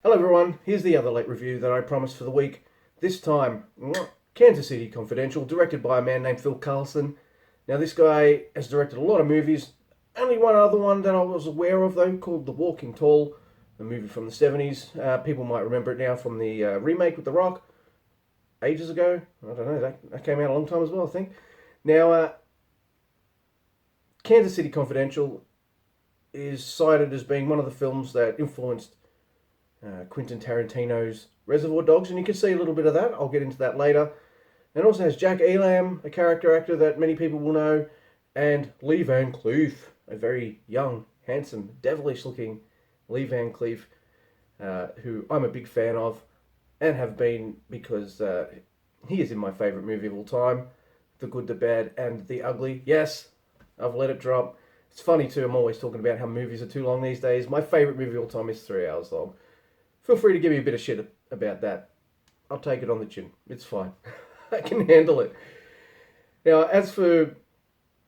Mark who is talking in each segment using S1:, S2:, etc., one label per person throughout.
S1: Hello everyone, here's the other late review that I promised for the week. This time, Kansas City Confidential, directed by a man named Phil Carlson. Now this guy has directed a lot of movies. Only one other one that I was aware of though, called The Walking Tall, a movie from the 70s. People might remember it now from the remake with The Rock, ages ago. I don't know, that came out a long time as well, I think. Now, Kansas City Confidential is cited as being one of the films that influenced Quentin Tarantino's Reservoir Dogs, and you can see a little bit of that. I'll get into that later. And it also has Jack Elam, a character actor that many people will know, and Lee Van Cleef, a very young, handsome, devilish-looking Lee Van Cleef, who I'm a big fan of, and have been because he is in my favourite movie of all time, The Good, the Bad, and the Ugly. Yes, I've let it drop. It's funny too, I'm always talking about how movies are too long these days. My favourite movie of all time is 3 hours long. Feel free to give me a bit of shit about that. I'll take it on the chin. It's fine. I can handle it. Now, as for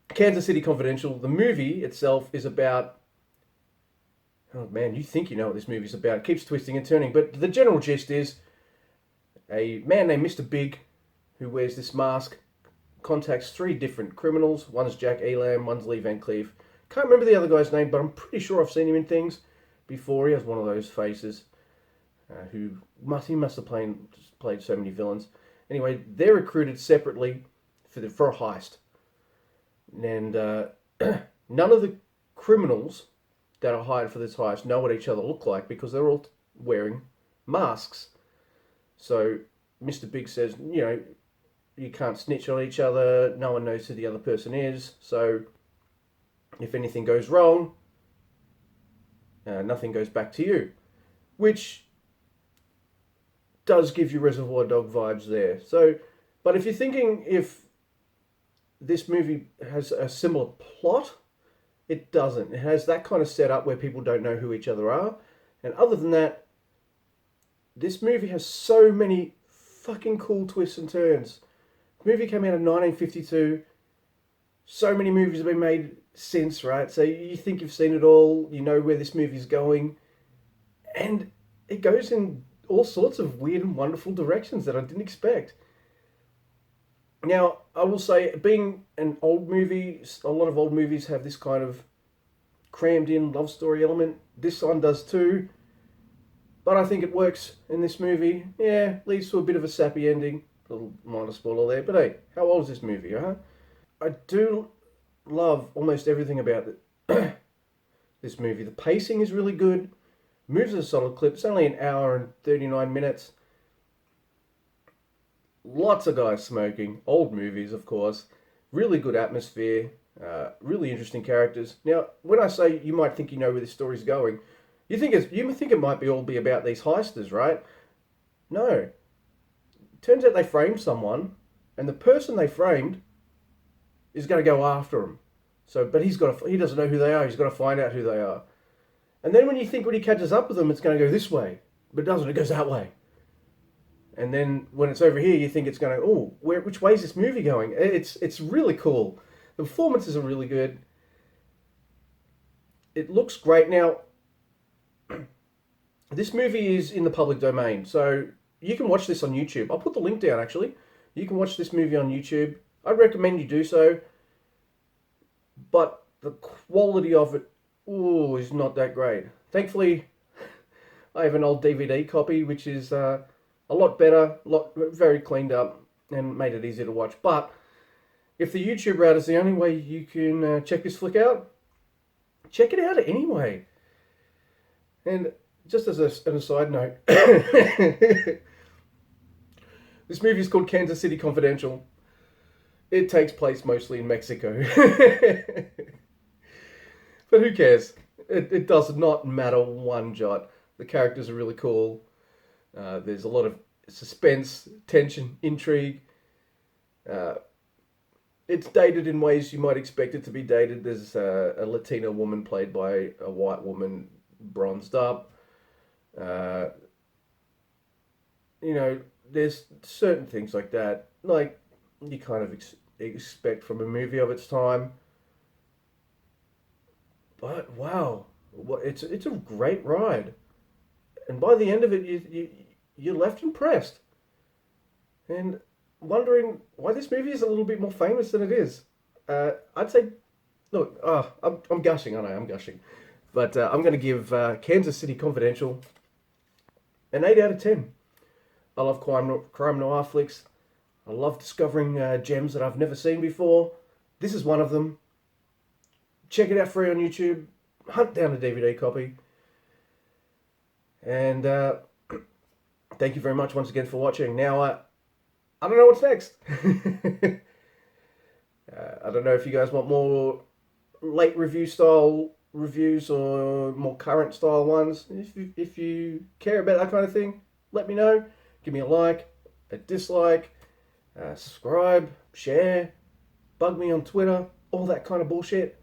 S1: Kansas City Confidential, the movie itself is about... Oh man, you think you know what this movie's about. It keeps twisting and turning. But the general gist is a man named Mr. Big, who wears this mask, contacts 3 different criminals. One's Jack Elam, one's Lee Van Cleef. Can't remember the other guy's name, but I'm pretty sure I've seen him in things before. He has one of those faces. He must have played so many villains. Anyway, they're recruited separately for a heist, and none of the criminals that are hired for this heist know what each other look like because they're all wearing masks. So Mr. Big says, you can't snitch on each other. No one knows who the other person is. So if anything goes wrong, nothing goes back to you, which does give you Reservoir Dog vibes there. So, but if you're thinking if this movie has a similar plot, it doesn't. It has that kind of setup where people don't know who each other are. And other than that, this movie has so many fucking cool twists and turns. The movie came out in 1952. So many movies have been made since, right? So you think you've seen it all, you know where this movie's going. And it goes in all sorts of weird and wonderful directions that I didn't expect. Now, I will say, being an old movie, a lot of old movies have this kind of crammed in love story element. This one does too. But I think it works in this movie. Yeah, leads to a bit of a sappy ending. A little minor spoiler there. But hey, how old is this movie, huh? I do love almost everything about this movie. The pacing is really good. Moves at a solid clip. It's only an hour and 39 minutes. Lots of guys smoking. Old movies, of course. Really good atmosphere. Really interesting characters. Now, when I say you might think you know where this story's going, you think it might be about these heisters, right? No. Turns out they framed someone, and the person they framed is going to go after them. So, but he doesn't know who they are. He's got to find out who they are. And then when he catches up with them, it's going to go this way. But it doesn't, it goes that way. And then when it's over here, you think it's going to, which way is this movie going? It's really cool. The performances are really good. It looks great. Now, this movie is in the public domain, so you can watch this on YouTube. I'll put the link down, actually. You can watch this movie on YouTube. I'd recommend you do so. But the quality of it, is not that great. Thankfully, I have an old DVD copy, which is a lot better, very cleaned up, and made it easier to watch. But if the YouTube route is the only way you can check this flick out, check it out anyway. And just as an aside note, this movie is called Kansas City Confidential. It takes place mostly in Mexico. But who cares? It does not matter one jot. The characters are really cool. There's a lot of suspense, tension, intrigue. It's dated in ways you might expect it to be dated. There's a Latina woman played by a white woman, bronzed up. There's certain things like that, like you kind of expect from a movie of its time. But wow, it's a great ride. And by the end of it, you're left impressed. And wondering why this movie is a little bit more famous than it is. I'd say, look, I'm gushing, aren't I? I'm gushing. But I'm going to give Kansas City Confidential an 8 out of 10. I love crime noir flicks. I love discovering gems that I've never seen before. This is one of them. Check it out free on YouTube. Hunt down a DVD copy. And thank you very much once again for watching. Now, I don't know what's next. I don't know if you guys want more late review style reviews or more current style ones. If you care about that kind of thing, let me know. Give me a like, a dislike, subscribe, share, bug me on Twitter, all that kind of bullshit.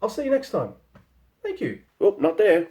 S1: I'll see you next time. Thank you. Oh, not there.